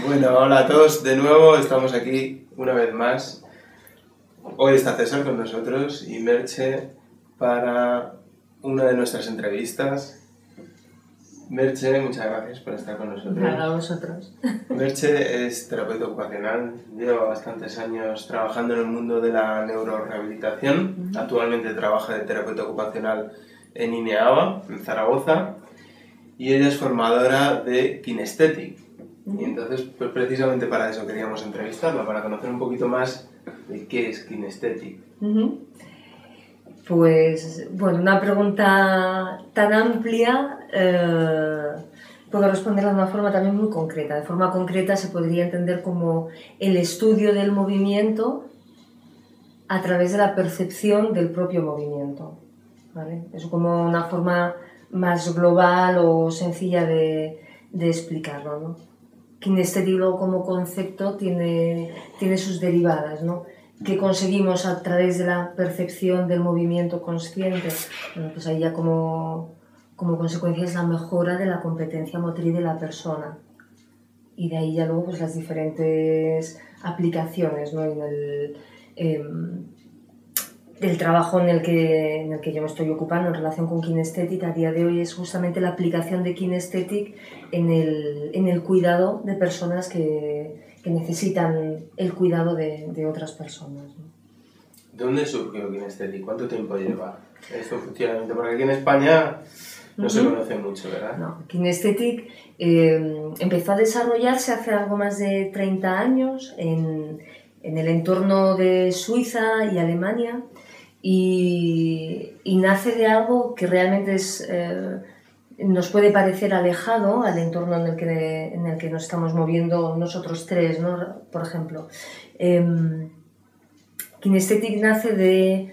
Bueno, hola a todos de nuevo, estamos aquí una vez más. Hoy está César con nosotros y Merche para una de nuestras entrevistas. Merche, muchas gracias por estar con nosotros. Nada, a vosotros. Merche es terapeuta ocupacional, lleva bastantes años trabajando en el mundo de la neurorehabilitación. Actualmente trabaja de terapeuta ocupacional en INEABA, en Zaragoza, y ella es formadora de Kinesthetic. Y entonces, pues precisamente para eso queríamos entrevistarla, para conocer un poquito más de qué es Kinesthetic. Pues, bueno, una pregunta tan amplia, puedo responderla de una forma también muy concreta. De forma concreta se podría entender como el estudio del movimiento a través de la percepción del propio movimiento, ¿vale? Eso como una forma más global o sencilla de explicarlo, ¿no? Kinestético como concepto tiene sus derivadas, ¿no? Que conseguimos a través de la percepción del movimiento consciente. Bueno, pues ahí ya como consecuencia es la mejora de la competencia motriz de la persona. Y de ahí ya luego pues las diferentes aplicaciones, ¿no? El trabajo en el que yo me estoy ocupando en relación con Kinesthetic a día de hoy es justamente la aplicación de Kinesthetic en el cuidado de personas que necesitan el cuidado de otras personas, ¿no? ¿De dónde surgió Kinesthetic? ¿Cuánto tiempo lleva esto funcionamiento? Porque aquí en España no se conoce mucho, ¿verdad? No, Kinesthetic empezó a desarrollarse hace algo más de 30 años en el entorno de Suiza y Alemania. Y nace de algo que realmente nos puede parecer alejado al entorno en el que nos estamos moviendo nosotros tres, ¿no? Por ejemplo, Kinesthetic nace de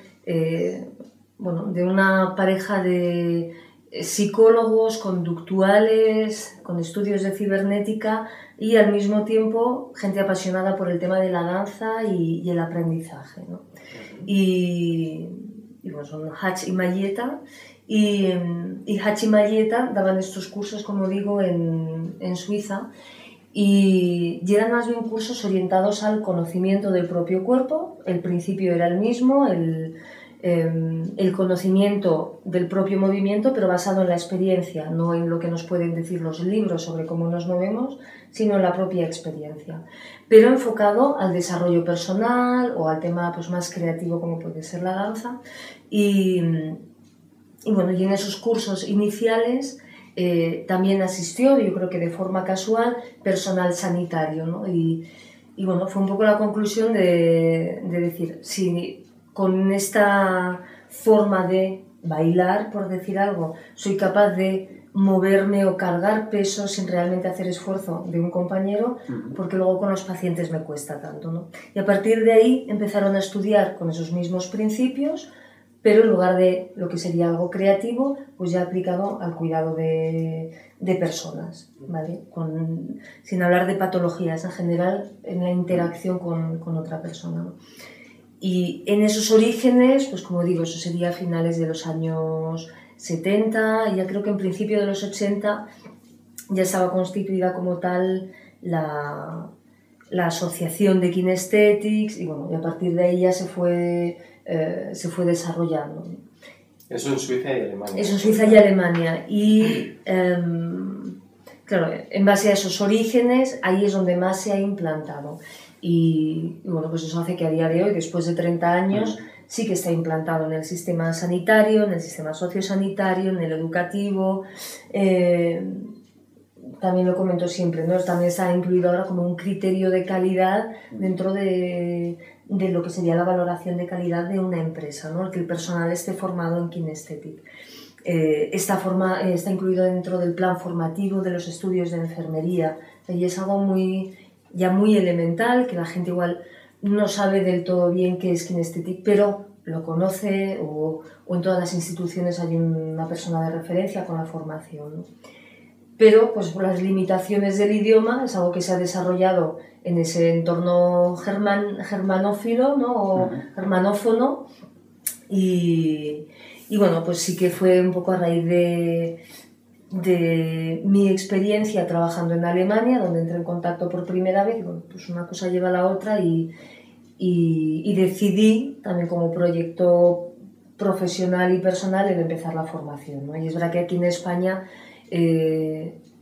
una pareja de psicólogos conductuales con estudios de cibernética y al mismo tiempo gente apasionada por el tema de la danza y el aprendizaje, ¿no? Y bueno, son Hatch y Mayeta, y Hatch y Mayeta daban estos cursos, como digo, en Suiza, y eran más bien cursos orientados al conocimiento del propio cuerpo. El principio era el mismo, el conocimiento del propio movimiento, pero basado en la experiencia, no en lo que nos pueden decir los libros sobre cómo nos movemos, sino en la propia experiencia, pero enfocado al desarrollo personal o al tema pues, más creativo como puede ser la danza. Y en esos cursos iniciales también asistió, yo creo que de forma casual, personal sanitario, ¿no? Y bueno, fue un poco la conclusión de decir, si con esta forma de bailar, por decir algo, soy capaz de moverme o cargar peso sin realmente hacer esfuerzo de un compañero, porque luego con los pacientes me cuesta tanto, ¿no? Y a partir de ahí empezaron a estudiar con esos mismos principios, pero en lugar de lo que sería algo creativo, pues ya aplicado al cuidado de personas, ¿vale? Sin hablar de patologías en general, en la interacción con otra persona, ¿no? Y en esos orígenes, pues como digo, eso sería a finales de los años 70, y ya creo que en principio de los 80 ya estaba constituida como tal la asociación de Kinesthetics, y bueno, y a partir de ahí ya se fue desarrollando. Eso en Suiza y Alemania. Eso en Suiza y Alemania. Y claro, en base a esos orígenes, ahí es donde más se ha implantado. Y bueno, pues eso hace que a día de hoy, después de 30 años, sí que está implantado en el sistema sanitario, en el sistema sociosanitario, en el educativo. También lo comento siempre, ¿no? También está incluido ahora como un criterio de calidad dentro de lo que sería la valoración de calidad de una empresa, ¿no? El que el personal esté formado en Kinesthetic. Está incluido dentro del plan formativo de los estudios de enfermería, y es algo muy elemental, que la gente igual no sabe del todo bien qué es Kinesthetic, pero lo conoce, o en todas las instituciones hay una persona de referencia con la formación, ¿no? Pero pues por las limitaciones del idioma es algo que se ha desarrollado en ese entorno germanófilo, ¿no? O germanófono, y bueno, pues sí que fue un poco a raíz de de mi experiencia trabajando en Alemania, donde entré en contacto por primera vez, bueno, pues una cosa lleva a la otra y decidí también como proyecto profesional y personal el empezar la formación, ¿no? Y es verdad que aquí en España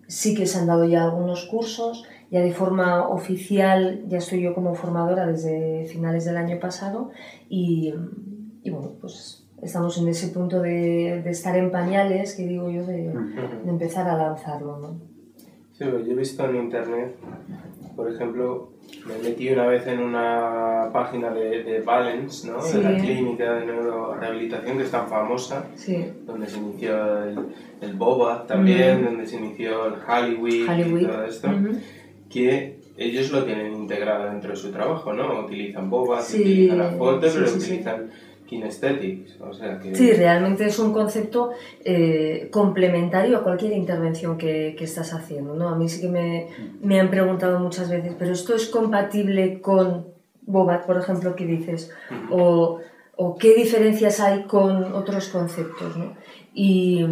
sí que se han dado ya algunos cursos, ya de forma oficial ya estoy yo como formadora desde finales del año pasado y bueno, pues estamos en ese punto de estar en pañales, que digo yo, de empezar a lanzarlo, ¿no? Sí, yo he visto en internet, por ejemplo, me metí una vez en una página de Valens, ¿no? Sí. De la clínica de neurorehabilitación que es tan famosa, Sí. donde se inició el Boba también, donde se inició el Hollywood y todo esto, que ellos lo tienen integrado dentro de su trabajo, ¿no? Utilizan Boba, utilizan la foto, pero utilizan kinesthetics, o sea que... Sí, realmente es un concepto complementario a cualquier intervención que estás haciendo, ¿no? A mí sí que me han preguntado muchas veces, ¿pero esto es compatible con Bobat, por ejemplo, que dices? O ¿qué diferencias hay con otros conceptos, ¿no? Y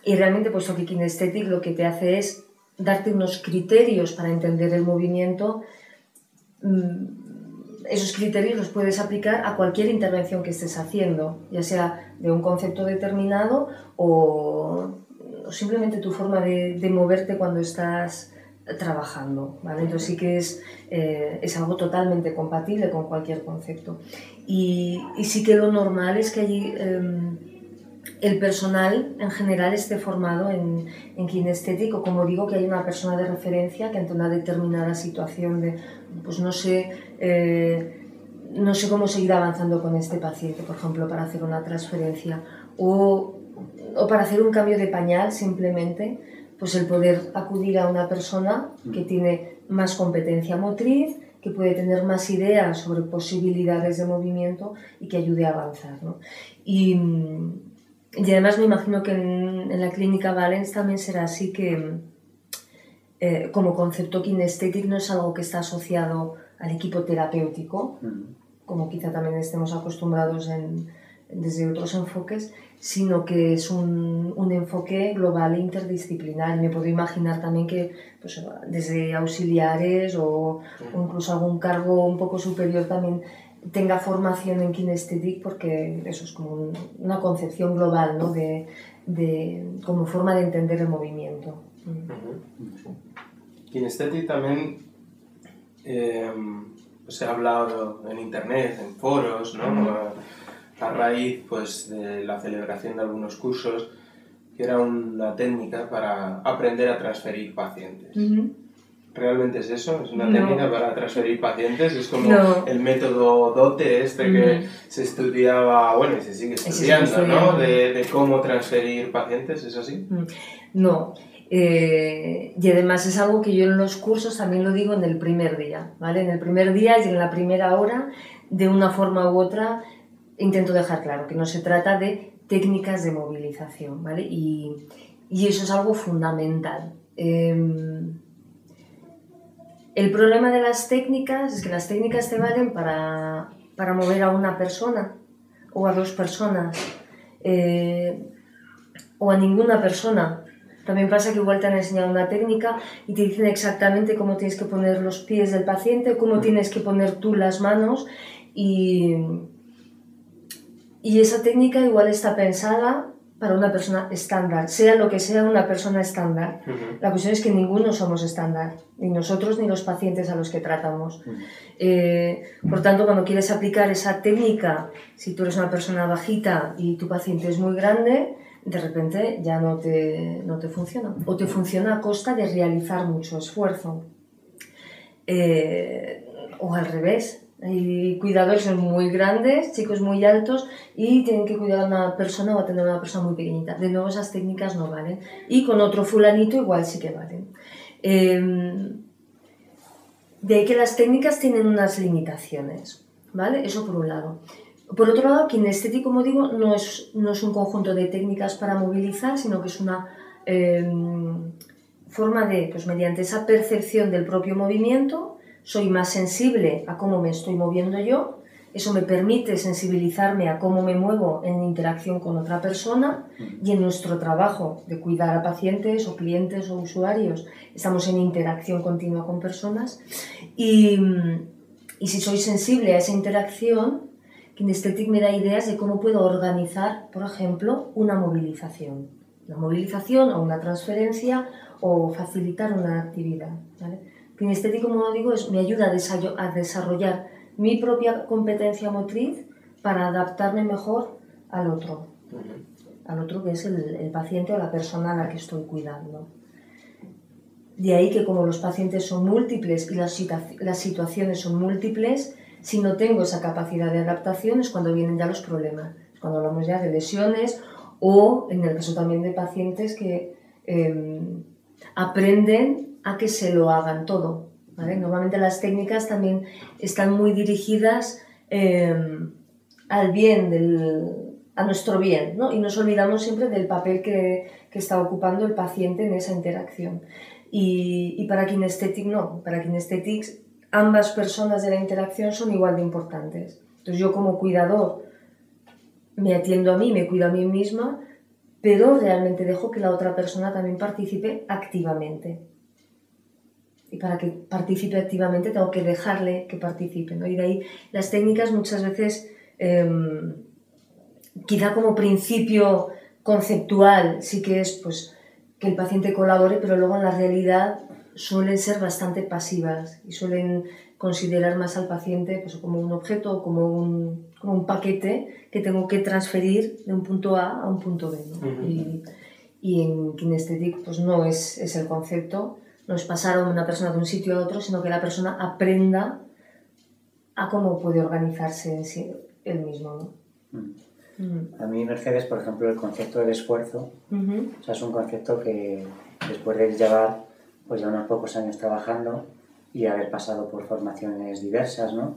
realmente, puesto que kinesthetic lo que te hace es darte unos criterios para entender el movimiento. Esos criterios los puedes aplicar a cualquier intervención que estés haciendo, ya sea de un concepto determinado o simplemente tu forma de moverte cuando estás trabajando, ¿vale? Entonces sí que es algo totalmente compatible con cualquier concepto. Y sí que lo normal es que allí el personal en general esté formado en kinestético, como digo, que hay una persona de referencia que ante una determinada situación de, pues no sé cómo seguir avanzando con este paciente, por ejemplo, para hacer una transferencia o para hacer un cambio de pañal simplemente, pues el poder acudir a una persona que tiene más competencia motriz, que puede tener más ideas sobre posibilidades de movimiento y que ayude a avanzar, ¿no? Y además me imagino que en la clínica Valens también será así, que como concepto kinesthetic no es algo que está asociado al equipo terapéutico, como quizá también estemos acostumbrados desde otros enfoques, sino que es un enfoque global e interdisciplinar. Y me puedo imaginar también que pues, desde auxiliares o incluso algún cargo un poco superior también tenga formación en kinesthetic, porque eso es como una concepción global, ¿no? como forma de entender el movimiento. Kinesthetic también se ha hablado en internet, en foros, ¿no? A raíz pues, de la celebración de algunos cursos, que era una técnica para aprender a transferir pacientes. ¿Realmente es eso? ¿Es una técnica para transferir pacientes? Es como el método DOTE que se estudiaba, bueno, y se sigue estudiando, ¿no? De cómo transferir pacientes, ¿es así? No. Y además es algo que yo en los cursos también lo digo en el primer día, ¿vale? En el primer día y en la primera hora, de una forma u otra, intento dejar claro que no se trata de técnicas de movilización, ¿vale? Y eso es algo fundamental. El problema de las técnicas es que las técnicas te valen para mover a una persona o a dos personas o a ninguna persona. También pasa que igual te han enseñado una técnica y te dicen exactamente cómo tienes que poner los pies del paciente, cómo tienes que poner tú las manos y esa técnica igual está pensada para una persona estándar, sea lo que sea una persona estándar. La cuestión es que ninguno somos estándar, ni nosotros ni los pacientes a los que tratamos. Por tanto, cuando quieres aplicar esa técnica, si tú eres una persona bajita y tu paciente es muy grande, de repente ya no te funciona. O te funciona a costa de realizar mucho esfuerzo. O al revés. Hay cuidadores muy grandes, chicos muy altos y tienen que cuidar a una persona o atender a una persona muy pequeñita. De nuevo, esas técnicas no valen. Y con otro fulanito igual sí que valen. De ahí que las técnicas tienen unas limitaciones, ¿vale? Eso por un lado. Por otro lado, kinesthetic, como digo, no es un conjunto de técnicas para movilizar, sino que es una forma de, pues mediante esa percepción del propio movimiento, soy más sensible a cómo me estoy moviendo yo eso me permite sensibilizarme a cómo me muevo en interacción con otra persona, y en nuestro trabajo de cuidar a pacientes o clientes o usuarios estamos en interacción continua con personas, y si soy sensible a esa interacción, Kinesthetic me da ideas de cómo puedo organizar, por ejemplo, una movilización o una transferencia o facilitar una actividad, ¿vale? Kinesthetic, como digo, me ayuda a desarrollar mi propia competencia motriz para adaptarme mejor al otro que es el paciente o la persona a la que estoy cuidando. De ahí que como los pacientes son múltiples y las situaciones son múltiples, si no tengo esa capacidad de adaptación es cuando vienen ya los problemas, cuando hablamos ya de lesiones o en el caso también de pacientes que aprenden a que se lo hagan todo, ¿vale? Normalmente las técnicas también están muy dirigidas al bien, a nuestro bien, ¿no? Y nos olvidamos siempre del papel que está ocupando el paciente en esa interacción. Y para Kinesthetic no, para Kinesthetic ambas personas de la interacción son igual de importantes. Entonces yo como cuidador me atiendo a mí, me cuido a mí misma, pero realmente dejo que la otra persona también participe activamente. Y para que participe activamente tengo que dejarle que participe, ¿no? Y de ahí las técnicas muchas veces, quizá como principio conceptual, sí que es pues, que el paciente colabore, pero luego en la realidad suelen ser bastante pasivas y suelen considerar más al paciente pues, como un objeto o como un paquete que tengo que transferir de un punto A a un punto B, ¿no? Y en Kinesthetic pues, no es el concepto, no es pasar a una persona de un sitio a otro, sino que la persona aprenda a cómo puede organizarse en sí, él mismo, ¿no? A mí, Mercedes, por ejemplo, el concepto del esfuerzo, o sea, es un concepto que después de llevar pues ya unos pocos años trabajando y haber pasado por formaciones diversas, ¿no?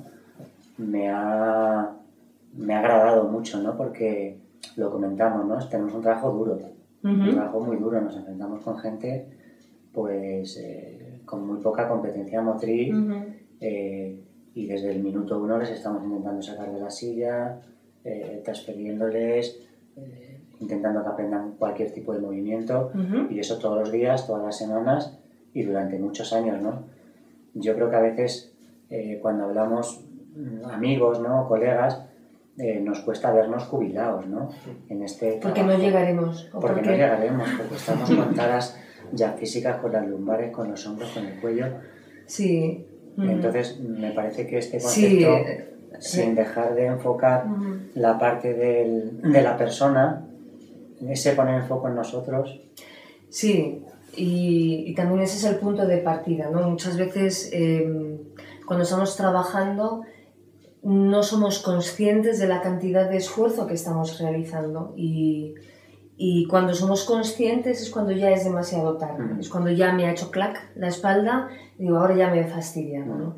Me ha agradado mucho, ¿no? Porque lo comentamos, ¿no? Tenemos un trabajo duro, un trabajo muy duro, nos enfrentamos con gente pues con muy poca competencia motriz y desde el minuto 1 les estamos intentando sacar de la silla, transfiriéndoles, intentando que aprendan cualquier tipo de movimiento y eso todos los días, todas las semanas y durante muchos años, ¿no? Yo creo que a veces cuando hablamos amigos, ¿no? Colegas, nos cuesta vernos jubilados, ¿no? En este trabajo. Porque no llegaremos. Porque no llegaremos, porque estamos con taras ya físicas, con las lumbares, con los hombros, con el cuello. Sí. Entonces me parece que este concepto, sin dejar de enfocar la parte de la persona, ese poner el foco en nosotros. Sí, y también ese es el punto de partida, ¿no? Muchas veces cuando estamos trabajando no somos conscientes de la cantidad de esfuerzo que estamos realizando y cuando somos conscientes es cuando ya es demasiado tarde, es cuando ya me ha hecho clac la espalda y digo, ahora ya me he fastidiado, ¿no?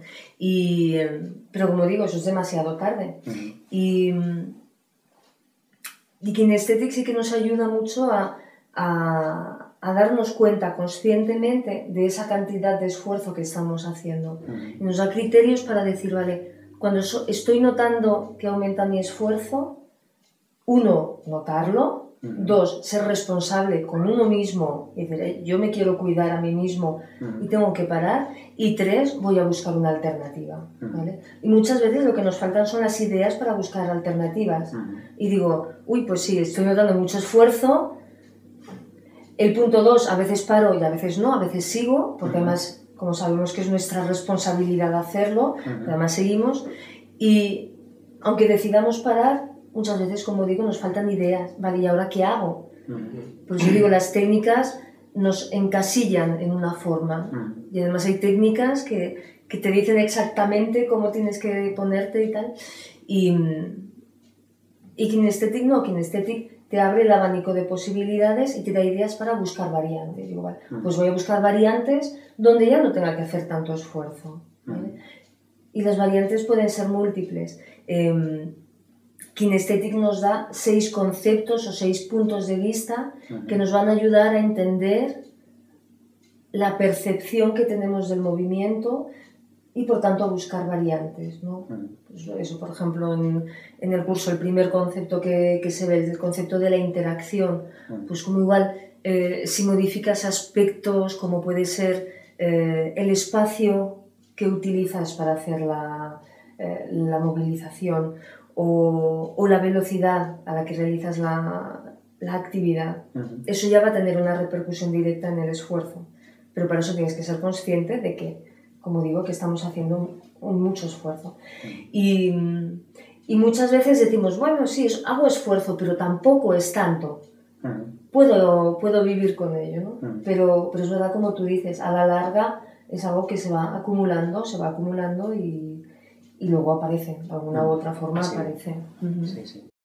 Pero como digo, eso es demasiado tarde. Y Kinesthetic sí que nos ayuda mucho a darnos cuenta conscientemente de esa cantidad de esfuerzo que estamos haciendo. Y nos da criterios para decir, vale, cuando estoy notando que aumenta mi esfuerzo, 1, notarlo, 2, ser responsable con uno mismo y decir, yo me quiero cuidar a mí mismo y tengo que parar, y 3, voy a buscar una alternativa, ¿vale? Y muchas veces lo que nos faltan son las ideas para buscar alternativas. Y digo, uy, pues sí, estoy notando mucho esfuerzo. El punto 2, a veces paro y a veces no, a veces sigo, porque además, como sabemos que es nuestra responsabilidad hacerlo, además seguimos. Y aunque decidamos parar, muchas veces, como digo, nos faltan ideas. Vale, ¿y ahora qué hago? Por eso digo, las técnicas nos encasillan en una forma. Y además hay técnicas que te dicen exactamente cómo tienes que ponerte y tal. Y Kinesthetic no, Kinesthetic te abre el abanico de posibilidades y te da ideas para buscar variantes. Digo, vale, pues voy a buscar variantes donde ya no tenga que hacer tanto esfuerzo, ¿vale? Y las variantes pueden ser múltiples. Kinesthetic nos da 6 conceptos o 6 puntos de vista que nos van a ayudar a entender la percepción que tenemos del movimiento y por tanto a buscar variantes, ¿no? Pues eso, por ejemplo, en el curso el primer concepto que se ve, el concepto de la interacción, pues como igual si modificas aspectos como puede ser el espacio que utilizas para hacer la movilización o la velocidad a la que realizas la actividad, eso ya va a tener una repercusión directa en el esfuerzo. Pero para eso tienes que ser consciente de que, como digo, que estamos haciendo mucho esfuerzo. Y muchas veces decimos, bueno, sí, hago esfuerzo, pero tampoco es tanto. Puedo vivir con ello, ¿no? Pero es verdad, como tú dices, a la larga es algo que se va acumulando y luego aparece, de alguna u otra forma aparece. Sí, sí.